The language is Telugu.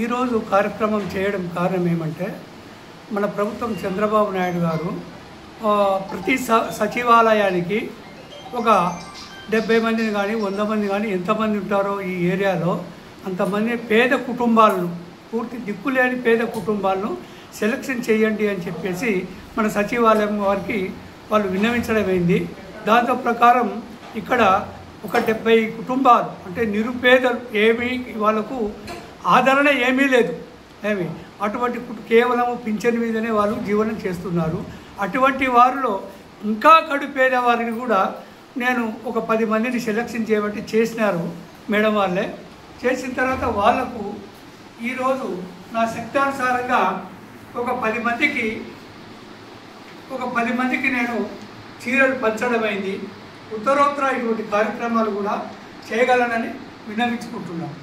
ఈరోజు కార్యక్రమం చేయడం కారణం ఏమంటే మన ప్రభుత్వం చంద్రబాబు నాయుడు గారు ప్రతి సచివాలయానికి ఒక 70 మందిని కానీ 100 మంది కానీ ఎంతమంది ఉంటారో ఈ ఏరియాలో అంతమంది పేద కుటుంబాలను, పూర్తి దిక్కులేని పేద కుటుంబాలను సెలక్షన్ చేయండి అని చెప్పేసి మన సచివాలయం వారికి వాళ్ళు విన్నవించడమైంది. దాంతో ప్రకారం ఇక్కడ ఒక 70 కుటుంబాలు అంటే నిరుపేదలు, ఏమీ వాళ్ళకు ఆదరణ ఏమీ లేదు, అటువంటి కేవలం పింఛన్ మీదనే వాళ్ళు జీవనం చేస్తున్నారు. అటువంటి వారిలో ఇంకా కడు పేదవారిని కూడా నేను ఒక 10 మందిని సెలక్షన్ చేయబట్టి చేసినారు మేడం వాళ్ళే. చేసిన తర్వాత వాళ్లకు ఈరోజు నా శక్తానుసారంగా ఒక 10 మందికి నేను చీరలు పంచడమైంది. ఉత్తరోత్తర ఇటువంటి కార్యక్రమాలు కూడా చేయగలనని విన్నవించుకుంటున్నాను.